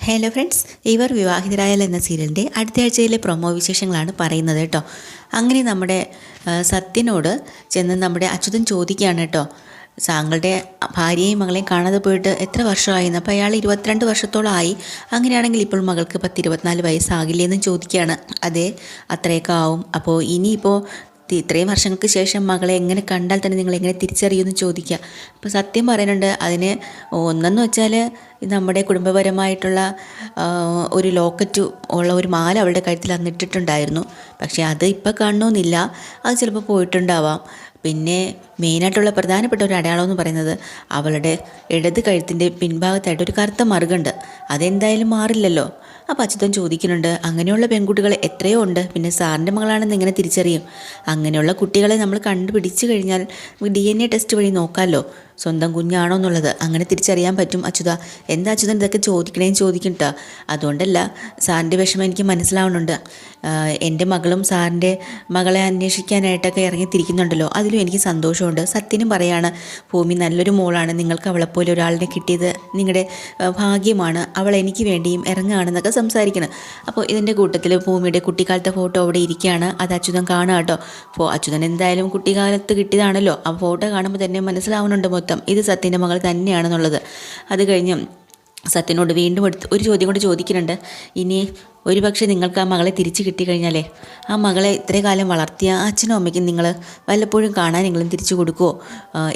Hello friends, ഇവർ വിവാഹിതരായാൽ എന്ന സീരിയലിൻ്റെ അടുത്ത ആഴ്ചയിലെ പ്രൊമോ വിശേഷങ്ങളാണ് പറയുന്നത് കേട്ടോ. അങ്ങനെ നമ്മുടെ സത്യനോട് ചെന്ന് നമ്മുടെ അച്യുതൻ ചോദിക്കുകയാണ് കേട്ടോ, താങ്കളുടെ ഭാര്യയും മകളെയും കാണാതെ പോയിട്ട് എത്ര വർഷമായിരുന്നു? അപ്പോൾ അയാൾ 22 വർഷത്തോളമായി. അങ്ങനെയാണെങ്കിൽ ഇപ്പോൾ മകൾക്ക് 24 വയസ്സാകില്ലേന്നും ചോദിക്കുകയാണ്. അതെ, അത്രയൊക്കെ ആവും. അപ്പോൾ ഇനിയിപ്പോൾ ഇത്രയും വർഷങ്ങൾക്ക് ശേഷം മകളെ എങ്ങനെ കണ്ടാൽ തന്നെ നിങ്ങൾ എങ്ങനെ തിരിച്ചറിയുമെന്ന് ചോദിക്കുക. അപ്പോൾ സത്യം പറയുന്നുണ്ട്, അതിന് ഒന്നെന്ന് വെച്ചാൽ നമ്മുടെ കുടുംബപരമായിട്ടുള്ള ഒരു ലോക്കറ്റ് ഉള്ള ഒരു മാല അവളുടെ കഴുത്തിൽ അന്നിട്ടിട്ടുണ്ടായിരുന്നു. പക്ഷേ അത് ഇപ്പോൾ കാണണമെന്നില്ല, അത് ചിലപ്പോൾ പോയിട്ടുണ്ടാവാം. പിന്നെ മെയിനായിട്ടുള്ള പ്രധാനപ്പെട്ട ഒരു അടയാളം എന്ന് പറയുന്നത് അവളുടെ ഇടത് കഴുത്തിൻ്റെ പിൻഭാഗത്തായിട്ട് ഒരു കറുത്ത മറുകുണ്ട്. അതെന്തായാലും മാറില്ലല്ലോ. അപ്പോൾ അച്യുതൻ ചോദിക്കുന്നുണ്ട്, അങ്ങനെയുള്ള പെൺകുട്ടികൾ എത്രയോ ഉണ്ട്, പിന്നെ സാറിൻ്റെ മകളാണെന്ന് എങ്ങനെ തിരിച്ചറിയും? അങ്ങനെയുള്ള കുട്ടികളെ നമ്മൾ കണ്ടുപിടിച്ചു കഴിഞ്ഞാൽ DNA ടെസ്റ്റ് വഴി നോക്കാമല്ലോ സ്വന്തം കുഞ്ഞാണോ എന്നുള്ളത്. അങ്ങനെ തിരിച്ചറിയാൻ പറ്റും അച്യുത. എന്താ അച്യുതൻ ഇതൊക്കെ ചോദിക്കും കേട്ടോ. അതുകൊണ്ടല്ല, സാറിൻ്റെ വിഷമം എനിക്ക് മനസ്സിലാവുന്നുണ്ട്. എൻ്റെ മകളും സാറിൻ്റെ മകളെ അന്വേഷിക്കാനായിട്ടൊക്കെ ഇറങ്ങിത്തിരിക്കുന്നുണ്ടല്ലോ, അതിലും എനിക്ക് സന്തോഷമുണ്ട്. സത്യനും പറയാണ്, ഭൂമി നല്ലൊരു മോളാണ്, നിങ്ങൾക്ക് അവളെപ്പോലെ ഒരാളിനെ കിട്ടിയത് നിങ്ങളുടെ ഭാഗ്യമാണ്, അവൾ എനിക്ക് വേണ്ടിയും ഇറങ്ങുകയാണെന്നൊക്കെ സംസാരിക്കണം. അപ്പോൾ ഇതിൻ്റെ കൂട്ടത്തിൽ ഭൂമിയുടെ കുട്ടിക്കാലത്തെ ഫോട്ടോ അവിടെ ഇരിക്കുകയാണ്. അത് അച്യുതൻ കാണുക കേട്ടോ. അപ്പോൾ അച്യുതൻ എന്തായാലും കുട്ടിക്കാലത്ത് കിട്ടിയതാണല്ലോ, ആ ഫോട്ടോ കാണുമ്പോൾ തന്നെ മനസ്സിലാവുന്നുണ്ട് മൊത്തം ഇത് സത്യൻ്റെ മകൾ തന്നെയാണെന്നുള്ളത്. അത് കഴിഞ്ഞ് സത്യനോട് വീണ്ടും ഒരു ചോദ്യം കൂടി ചോദിക്കുന്നുണ്ട്. ഇനി ഒരു പക്ഷേ നിങ്ങൾക്ക് ആ മകളെ തിരിച്ചു കിട്ടിക്കഴിഞ്ഞാലേ, ആ മകളെ ഇത്രയും കാലം വളർത്തിയ അച്ഛനും അമ്മയ്ക്കും നിങ്ങൾ വല്ലപ്പോഴും കാണാനെങ്കിലും തിരിച്ചു കൊടുക്കുമോ?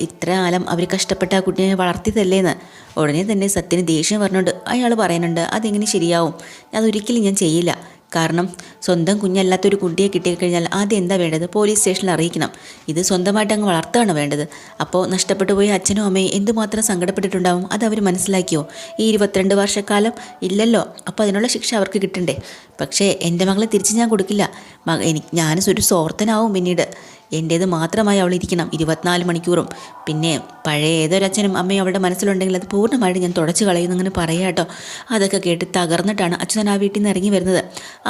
ഇത്ര കാലം അവർ കഷ്ടപ്പെട്ട ആ കുട്ടിയെ വളർത്തിയതല്ലേന്ന്. ഉടനെ തന്നെ സത്യന് ദേഷ്യം പറഞ്ഞുകൊണ്ട് അയാൾ പറയുന്നുണ്ട്, അതെങ്ങനെ ശരിയാവും? അതൊരിക്കലും ഞാൻ ചെയ്യില്ല. കാരണം സ്വന്തം കുഞ്ഞല്ലാത്തൊരു കുട്ടിയെ കിട്ടിക്കഴിഞ്ഞാൽ ആദ്യം എന്താ വേണ്ടത്? പോലീസ് സ്റ്റേഷനിൽ അറിയിക്കണം. ഇത് സ്വന്തമായിട്ട് അങ്ങ് വളർത്തുകയാണ് വേണ്ടത്. അപ്പോൾ നഷ്ടപ്പെട്ടു പോയ അച്ഛനും അമ്മയും എന്തുമാത്രം സങ്കടപ്പെട്ടിട്ടുണ്ടാവും, അത് അവർ മനസ്സിലാക്കിയോ? ഈ 22 വർഷക്കാലം ഇല്ലല്ലോ, അപ്പോൾ അതിനുള്ള ശിക്ഷ അവർക്ക് കിട്ടണ്ടേ? പക്ഷേ എൻ്റെ മകളെ തിരിച്ച് ഞാൻ കൊടുക്കില്ല. ഞാനൊരു സ്വാർത്ഥനാവും പിന്നീട്. എൻ്റേത് മാത്രമായി അവളിരിക്കണം 24 മണിക്കൂറും. പിന്നെ പഴയ ഏതൊരച്ഛനും അമ്മയും അവളുടെ മനസ്സിലുണ്ടെങ്കിൽ അത് പൂർണ്ണമായിട്ട് ഞാൻ തുടച്ചു കളയുന്നു അങ്ങനെ പറയാം കേട്ടോ. അതൊക്കെ കേട്ട് തകർന്നിട്ടാണ് അച്ഛൻ ആ വീട്ടിൽ നിന്ന് ഇറങ്ങി വരുന്നത്.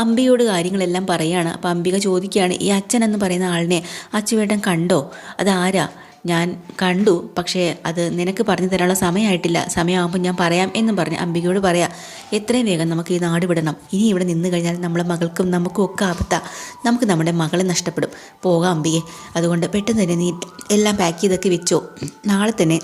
അംബികയോട് കാര്യങ്ങളെല്ലാം പറയുകയാണ്. അപ്പോൾ അംബിക ചോദിക്കുകയാണ്, ഈ അച്ഛൻ എന്ന് പറയുന്ന ആളിനെ അച്ചുവേട്ടൻ കണ്ടോ? അതാരാ? ഞാൻ കണ്ടു, പക്ഷേ അത് നിനക്ക് പറഞ്ഞു തരാനുള്ള സമയമായിട്ടില്ല, സമയമാകുമ്പോൾ ഞാൻ പറയാം എന്നും പറഞ്ഞ് അംബികയോട് പറയാം. എത്രയും വേഗം നമുക്ക് ഈ നാട് വിടണം. ഇനി ഇവിടെ നിന്ന് കഴിഞ്ഞാൽ നമ്മളെ മകൾക്കും നമുക്കും ഒക്കെ ആപത്താ. നമുക്ക് നമ്മുടെ മകളെ നഷ്ടപ്പെടും. പോകാം അംബികയെ. അതുകൊണ്ട് പെട്ടെന്ന് തന്നെ നീ എല്ലാം പാക്ക് ചെയ്തൊക്കെ വെച്ചോ. നാളെ തന്നെ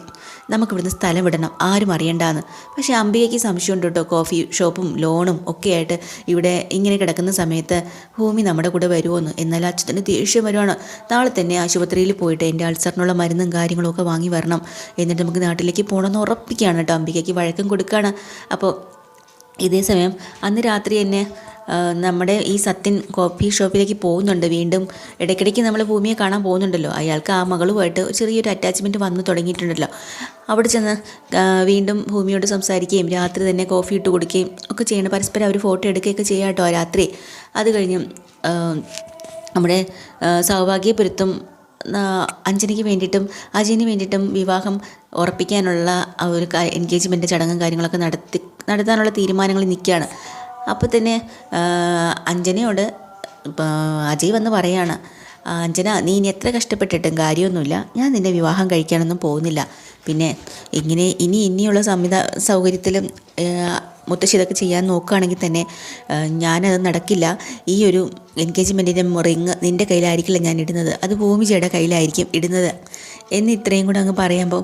നമുക്കിവിടുന്ന് സ്ഥലം വിടണം, ആരും അറിയണ്ടാന്ന്. പക്ഷേ അംബികയ്ക്ക് സംശയമുണ്ട് കേട്ടോ. കോഫി ഷോപ്പും ലോണും ഒക്കെ ആയിട്ട് ഇവിടെ ഇങ്ങനെ കിടക്കുന്ന സമയത്ത് ഭൂമി നമ്മുടെ കൂടെ വരുമോയെന്ന്. എന്നാൽ അച്ഛന് ദേഷ്യം വരുവാണ്. നാളെ തന്നെ ആശുപത്രിയിൽ പോയിട്ട് എൻ്റെ അൾസറിനുള്ള മരുന്നും കാര്യങ്ങളും ഒക്കെ വാങ്ങി വരണം, എന്നിട്ട് നമുക്ക് നാട്ടിലേക്ക് പോകണമെന്ന് ഉറപ്പിക്കുകയാണ് കേട്ടോ. അംബികയ്ക്ക് വഴക്കം കൊടുക്കുകയാണ്. അപ്പോൾ ഇതേ സമയം അന്ന് രാത്രി തന്നെ നമ്മുടെ ഈ സത്യൻ കോഫി ഷോപ്പിലേക്ക് പോകുന്നുണ്ട്. വീണ്ടും ഇടയ്ക്കിടയ്ക്ക് നമ്മൾ ഭൂമിയെ കാണാൻ പോകുന്നുണ്ടല്ലോ. അയാൾക്ക് ആ മകളുമായിട്ട് ചെറിയൊരു അറ്റാച്ച്മെൻറ്റ് വന്നു തുടങ്ങിയിട്ടുണ്ടല്ലോ. അവിടെ ചെന്ന് വീണ്ടും ഭൂമിയോട് സംസാരിക്കുകയും രാത്രി തന്നെ കോഫി ഇട്ട് കൊടുക്കുകയും ഒക്കെ ചെയ്യണം. പരസ്പരം അവർ ഫോട്ടോ എടുക്കുകയൊക്കെ ചെയ്യാം കേട്ടോ രാത്രി. അത് കഴിഞ്ഞ് നമ്മുടെ സൗഭാഗ്യപുരത്തും അഞ്ജനയ്ക്ക് വേണ്ടിയിട്ടും അജയന് വേണ്ടിയിട്ടും വിവാഹം ഉറപ്പിക്കാനുള്ള ഒരു എൻഗേജ്മെൻറ്റ് ചടങ്ങും കാര്യങ്ങളൊക്കെ നടത്താനുള്ള തീരുമാനങ്ങൾ നിൽക്കുകയാണ്. അപ്പോൾ തന്നെ അഞ്ജനയോട് അജയ് വന്ന് പറയാണ്, അഞ്ജന, നീ ഇനി എത്ര കഷ്ടപ്പെട്ടിട്ടും കാര്യമൊന്നുമില്ല, ഞാൻ നിന്നെ വിവാഹം കഴിക്കാനൊന്നും പോകുന്നില്ല. പിന്നെ ഇനിയുള്ള സൗകര്യത്തിലും മുത്തശ്ശി ഇതൊക്കെ ചെയ്യാൻ നോക്കുകയാണെങ്കിൽ തന്നെ ഞാനത് നടക്കില്ല. ഈ ഒരു എൻഗേജ്മെൻറ്റിൻ്റെ റിങ് നിൻ്റെ കയ്യിലായിരിക്കില്ല ഞാൻ ഇടുന്നത്, അത് ഭൂമിജയുടെ കയ്യിലായിരിക്കും ഇടുന്നത് എന്ന് ഇത്രയും കൂടെ അങ്ങ് പറയുമ്പോൾ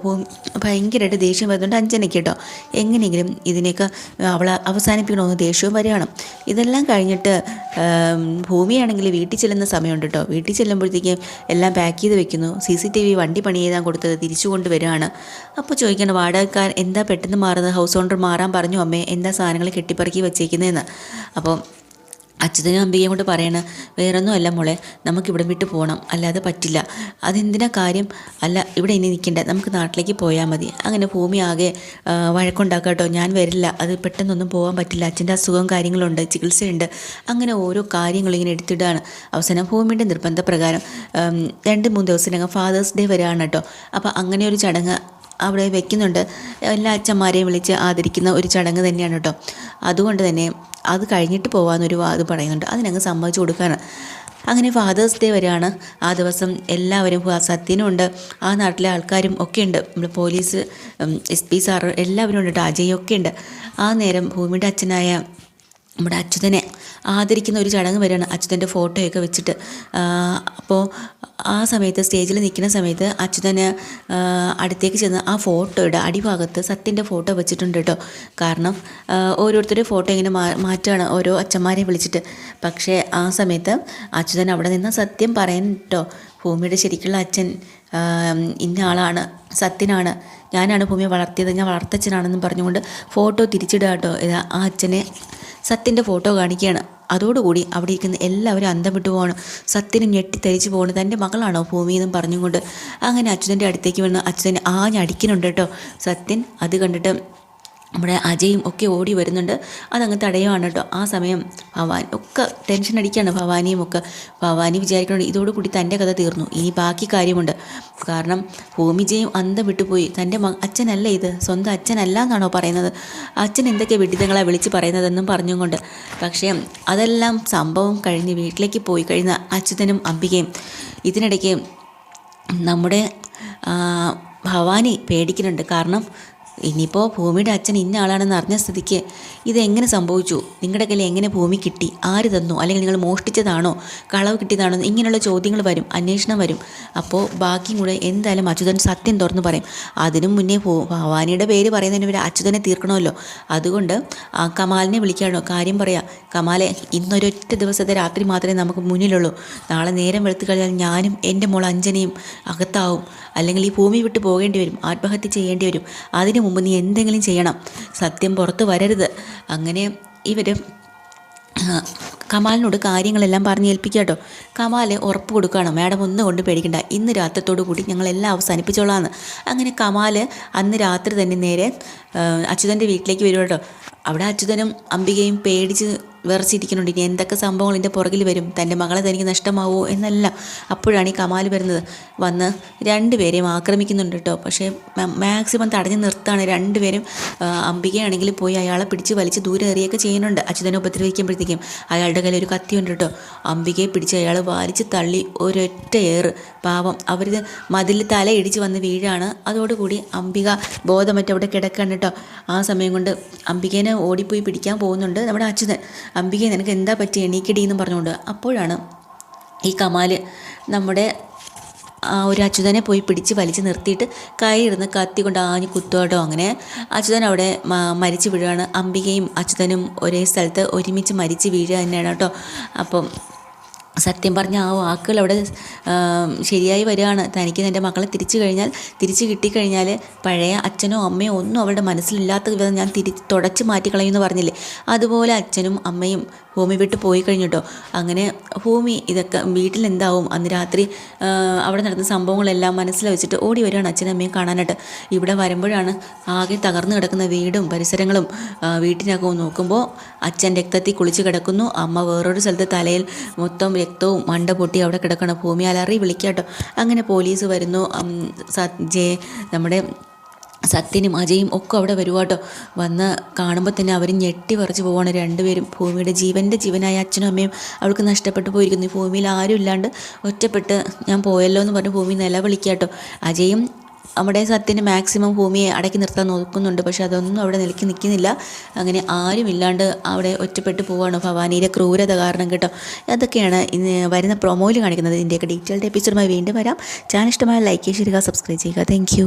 ഭയങ്കരമായിട്ട് ദേഷ്യം വരുന്നുണ്ട് അഞ്ജനയ്ക്ക് കേട്ടോ. എങ്ങനെയെങ്കിലും ഇതിനെയൊക്കെ അവളെ അവസാനിപ്പിക്കണമെന്ന് ദേഷ്യവും വരികയാണ്. ഇതെല്ലാം കഴിഞ്ഞിട്ട് ഭൂമിയാണെങ്കിൽ വീട്ടിൽ ചെല്ലുന്ന സമയമുണ്ട് കേട്ടോ. വീട്ടിൽ ചെല്ലുമ്പോഴത്തേക്കും എല്ലാം പാക്ക് ചെയ്ത് വെക്കുന്നു. CCTV വണ്ടി പണി ചെയ്താൽ കൊടുത്തത് തിരിച്ചു കൊണ്ടുവരികയാണ്. അപ്പോൾ ചോദിക്കണം, വാടകക്കാർ എന്താ പെട്ടെന്ന് മാറുന്നത്? ഹൗസ് ഓണർ മാറാൻ പറഞ്ഞു അമ്മേ, എന്താ സാധനങ്ങൾ കെട്ടിപ്പറക്കി വെച്ചേക്കുന്നതെന്ന്. അപ്പോൾ അച്യുതനും അംബികയും കൊണ്ട് പറയണ, വേറൊന്നും അല്ല മോളെ, നമുക്കിവിടെ വിട്ട് പോകണം, അല്ലാതെ പറ്റില്ല. അതെന്തിനാ കാര്യം? അല്ല, ഇവിടെ ഇനി നിൽക്കണ്ട, നമുക്ക് നാട്ടിലേക്ക് പോയാൽ മതി. അങ്ങനെ ഭൂമി ആകെ വഴക്കുണ്ടാക്കാം കേട്ടോ. ഞാൻ വരില്ല, അത് പെട്ടെന്നൊന്നും പോകാൻ പറ്റില്ല, അച്ഛൻ്റെ അസുഖവും കാര്യങ്ങളുണ്ട്, ചികിത്സയുണ്ട്, അങ്ങനെ ഓരോ കാര്യങ്ങളും ഇങ്ങനെ എടുത്തിടുകയാണ്. അവസാനം ഭൂമിയുടെ നിർബന്ധപ്രകാരം 2-3 ദിവസത്തിനകം ഫാദേഴ്സ് ഡേ വരികയാണ് കേട്ടോ. അപ്പോൾ അങ്ങനെ ഒരു ചടങ്ങ് അവിടെ വെക്കുന്നുണ്ട്. എല്ലാ അച്ഛന്മാരെയും വിളിച്ച് ആദരിക്കുന്ന ഒരു ചടങ്ങ് തന്നെയാണ് കേട്ടോ. അതുകൊണ്ട് തന്നെ അത് കഴിഞ്ഞിട്ട് പോകാമെന്നൊരു അത് പറയുന്നുണ്ട്. അതിനങ്ങ് സമ്മതിച്ചു കൊടുക്കുകയാണ്. അങ്ങനെ ഫാദേഴ്സ് ഡേ വരെയാണ്. ആ ദിവസം എല്ലാവരും സത്യനുണ്ട്, ആ നാട്ടിലെ ആൾക്കാരും ഒക്കെ ഉണ്ട്, നമ്മൾ പോലീസ് SP സാറ് എല്ലാവരും ഉണ്ട് കേട്ടോ, അജയൊക്കെ ഉണ്ട്. ആ നേരം ഭൂമിയുടെ അച്ഛനായ നമ്മുടെ അച്യുതനെ ആദരിക്കുന്ന ഒരു ചടങ്ങ് വരെയാണ്, അച്യുതൻ്റെ ഫോട്ടോയൊക്കെ വെച്ചിട്ട്. അപ്പോൾ ആ സമയത്ത് സ്റ്റേജിൽ നിൽക്കുന്ന സമയത്ത് അച്യുതന് അടുത്തേക്ക് ചെന്ന് ആ ഫോട്ടോയുടെ അടിഭാഗത്ത് സത്യൻ്റെ ഫോട്ടോ വെച്ചിട്ടുണ്ട് കേട്ടോ. കാരണം ഓരോരുത്തരുടെ ഫോട്ടോ ഇങ്ങനെ മാറ്റുകയാണ് ഓരോ അച്ഛന്മാരെ വിളിച്ചിട്ട്. പക്ഷേ ആ സമയത്ത് അച്യുതൻ അവിടെ നിന്ന് സത്യം പറയാൻ കേട്ടോ, ഭൂമിയുടെ ശരിക്കുള്ള അച്ഛൻ ഇന്ന ആളാണ്, സത്യനാണ്, ഞാനാണ് ഭൂമിയെ വളർത്തിയത്, ഞാൻ വളർത്തച്ഛനാണെന്നും പറഞ്ഞുകൊണ്ട് ഫോട്ടോ തിരിച്ചിടുക കേട്ടോ. ആ അച്ഛനെ സത്യൻ്റെ ഫോട്ടോ കാണിക്കുകയാണ്. അതോടുകൂടി അവിടെ ഇരിക്കുന്ന എല്ലാവരും അന്തം വിട്ടു പോവാണ്. സത്യനും ഞെട്ടിത്തരിച്ചു പോകണം, തൻ്റെ മകളാണോ ഭൂമി എന്നും പറഞ്ഞുകൊണ്ട്. അങ്ങനെ അച്യുതൻ്റെ അടുത്തേക്ക് വന്ന് അച്യുതൻ ആഞ്ഞടിക്കുന്നുണ്ട് കേട്ടോ. സത്യൻ അത് കണ്ടിട്ട് നമ്മുടെ അജയും ഒക്കെ ഓടി വരുന്നുണ്ട്, അതങ്ങ് തടയുവാണ് കേട്ടോ. ആ സമയം ഭവാനി ഒക്കെ ടെൻഷൻ അടിക്കുകയാണ്, ഭവാനിയും ഒക്കെ. ഭവാനി വിചാരിക്കണം ഇതോടുകൂടി തൻ്റെ കഥ തീർന്നു, ഇനി ബാക്കി കാര്യമുണ്ട്. കാരണം ഭൂമിജയും അന്തം വിട്ടുപോയി, തൻ്റെ അച്ഛനല്ല ഇത്, സ്വന്തം അച്ഛനല്ല എന്നാണോ പറയുന്നത്, അച്ഛൻ എന്തൊക്കെ വിഡിതങ്ങളാണ് വിളിച്ച് പറയുന്നതെന്നും പറഞ്ഞുകൊണ്ട്. പക്ഷേ അതെല്ലാം സംഭവം കഴിഞ്ഞ് വീട്ടിലേക്ക് പോയി കഴിഞ്ഞ അച്യുതനും അംബികയും ഇതിനിടയ്ക്ക് നമ്മുടെ ഭവാനി പേടിക്കുന്നുണ്ട്. കാരണം ഇനിയിപ്പോൾ ഭൂമിയുടെ അച്ഛൻ ഇന്ന ആളാണെന്ന് അറിഞ്ഞ സ്ഥിതിക്ക് ഇതെങ്ങനെ സംഭവിച്ചു, നിങ്ങളുടെ കയ്യിൽ എങ്ങനെ ഭൂമി കിട്ടി, ആര് തന്നു, അല്ലെങ്കിൽ നിങ്ങൾ മോഷ്ടിച്ചതാണോ, കളവ് കിട്ടിയതാണോ, ഇങ്ങനെയുള്ള ചോദ്യങ്ങൾ വരും, അന്വേഷണം വരും. അപ്പോൾ ബാക്കിയും കൂടെ എന്തായാലും അച്യുതൻ സത്യം തുറന്ന് പറയും. അതിനു മുന്നേ ഭവാനിയുടെ പേര് പറയുന്നതിന് വരെ അച്യുതനെ തീർക്കണമല്ലോ. അതുകൊണ്ട് കമാലിനെ വിളിക്കാണോ, കാര്യം പറയാം. കമാലെ, ഇന്നൊരൊറ്റ ദിവസത്തെ രാത്രി മാത്രമേ നമുക്ക് മുന്നിലുള്ളൂ, നാളെ നേരം വെളുത്തു കഴിഞ്ഞാൽ ഞാനും എൻ്റെ മോൾ അഞ്ജനയും അകത്താവും, അല്ലെങ്കിൽ ഈ ഭൂമി വിട്ട് പോകേണ്ടി വരും, ആത്മഹത്യ ചെയ്യേണ്ടി വരും. അതിനു മുമ്പ് നീ എന്തെങ്കിലും ചെയ്യണം, സത്യം പുറത്ത് വരരുത്. അങ്ങനെ ഇവർ കമാലിനോട് കാര്യങ്ങളെല്ലാം പറഞ്ഞ് ഏൽപ്പിക്കുക കേട്ടോ. കമാൽ ഉറപ്പ് കൊടുക്കുകയാണ്, മാഡം ഒന്നും കൊണ്ട് പേടിക്കണ്ട, ഇന്ന് രാത്രിത്തോടു കൂടി ഞങ്ങളെല്ലാം അവസാനിപ്പിച്ചോളാമെന്ന്. അങ്ങനെ കമാൽ അന്ന് രാത്രി തന്നെ നേരെ അച്യുതൻ്റെ വീട്ടിലേക്ക് വരും കേട്ടോ. അവിടെ അച്യുതനും അംബികയും പേടിച്ച് വിറച്ചിരിക്കുന്നുണ്ട്, ഇനി എന്തൊക്കെ സംഭവങ്ങൾ ഇതിൻ്റെ പുറകിൽ വരും, തൻ്റെ മകളെ തനിക്ക് നഷ്ടമാവോ എന്നെല്ലാം. അപ്പോഴാണ് ഈ കമാൽ വരുന്നത്, വന്ന് രണ്ടുപേരെയും ആക്രമിക്കുന്നുണ്ട് കേട്ടോ. പക്ഷേ മാക്സിമം തടഞ്ഞു നിർത്താണ് രണ്ടുപേരും. അംബികയാണെങ്കിൽ പോയി അയാളെ പിടിച്ച് വലിച്ച് ദൂരെ എറിയൊക്കെ ചെയ്യുന്നുണ്ട്. അച്യുതനെ ഉപദ്രവിക്കുമ്പോഴത്തേക്കും അയാളുടെ കയ്യിൽ ഒരു കത്തിയുണ്ട് കേട്ടോ. അംബികയെ പിടിച്ച് അയാൾ വലിച്ച് തള്ളി ഒരൊറ്റ ഏറ്. പാവം അവർ മതിൽ തല ഇടിച്ച് വന്ന് വീഴാണ്. അതോടുകൂടി അംബിക ബോധമറ്റ് അവിടെ കിടക്കാണ് കേട്ടോ. ആ സമയം കൊണ്ട് അംബികേനെ ഓടിപ്പോയി പിടിക്കാൻ പോകുന്നുണ്ട് നമ്മുടെ അച്യുതൻ. അംബിക, നിനക്ക് എന്താ പറ്റി, എണീക്കടി എന്നും പറഞ്ഞുകൊണ്ട്. അപ്പോഴാണ് ഈ കമാൽ നമ്മുടെ ഒരു അച്യുതനെ പോയി പിടിച്ച് വലിച്ച് നിർത്തിയിട്ട് കൈയിരുന്ന് കത്തി കൊണ്ട് ആഞ്ഞ് കുത്തുവാട്ടോ. അങ്ങനെ അച്യുതൻ അവിടെ മരിച്ചു വീഴുകയാണ്. അംബികയും അച്യുതനും ഒരേ സ്ഥലത്ത് ഒരുമിച്ച് മരിച്ച് വീഴുക തന്നെയാണ് കേട്ടോ. അപ്പം സത്യം പറഞ്ഞ ആ വാക്കുകൾ അവിടെ ശരിയായി വരികയാണ്. തനിക്ക് എൻ്റെ മക്കളെ തിരിച്ച് കിട്ടിക്കഴിഞ്ഞാൽ പഴയ അച്ഛനോ അമ്മയോ ഒന്നും അവരുടെ മനസ്സിലില്ലാത്ത വിധം ഞാൻ തുടച്ച് മാറ്റിക്കളയുമെന്ന് പറഞ്ഞില്ലേ, അതുപോലെ അച്ഛനും അമ്മയും ഭൂമി വിട്ട് പോയി കഴിഞ്ഞിട്ടോ. അങ്ങനെ ഭൂമി ഇതൊക്കെ വീട്ടിലെന്താവും, അന്ന് രാത്രി അവിടെ നടന്ന സംഭവങ്ങളെല്ലാം മനസ്സിൽ വെച്ചിട്ട് ഓടി വരികയാണ് അച്ഛനും അമ്മയും കാണാനായിട്ട്. ഇവിടെ വരുമ്പോഴാണ് ആകെ തകർന്നു കിടക്കുന്ന വീടും പരിസരങ്ങളും വീട്ടിനകവും നോക്കുമ്പോൾ അച്ഛൻ രക്തത്തിൽ കുളിച്ച് കിടക്കുന്നു, അമ്മ വേറൊരു സ്ഥലത്ത് തലയിൽ മൊത്തം രക്തവും മണ്ട പൊട്ടി അവിടെ കിടക്കണം. ഭൂമി അലറി വിളിക്കാട്ടോ. അങ്ങനെ പോലീസ് വരുന്നു. നമ്മുടെ സത്യനും അജയും ഒക്കെ അവിടെ വരുവാട്ടോ. വന്ന് കാണുമ്പോൾ തന്നെ അവർ ഞെട്ടി പറിച്ച് പോവാണ് രണ്ടുപേരും. ഭൂമിയുടെ ജീവനായ അച്ഛനും അമ്മയും അവൾക്ക് നഷ്ടപ്പെട്ടു പോയിരിക്കുന്നു. ഭൂമിയിൽ ആരും ഇല്ലാണ്ട് ഒറ്റപ്പെട്ട് ഞാൻ പോയല്ലോ എന്ന് പറഞ്ഞ് ഭൂമി നിലവിളിക്കാട്ടോ. അജയും നമ്മുടെ സത്യന് മാക്സിമം ഭൂമിയെ അടക്കി നിർത്താൻ നോക്കുന്നുണ്ട്, പക്ഷെ അതൊന്നും അവിടെ നിൽക്കുന്നില്ല. അങ്ങനെ ആരും ഇല്ലാണ്ട് അവിടെ ഒറ്റപ്പെട്ട് പോവാണ് ഭവാനിയുടെ ക്രൂരത കാരണം കേട്ടോ. അതൊക്കെയാണ് ഇന്ന് വരുന്ന പ്രൊമോയിൽ കാണിക്കുന്നത്. ഇതിൻ്റെയൊക്കെ ഡീറ്റെയിൽഡ് എപ്പിസോഡുമായി വീണ്ടും വരാം. ചാനൽ ഇഷ്ടമായ ലൈക്ക് ചെയ്യുക, സബ്സ്ക്രൈബ് ചെയ്യുക. താങ്ക്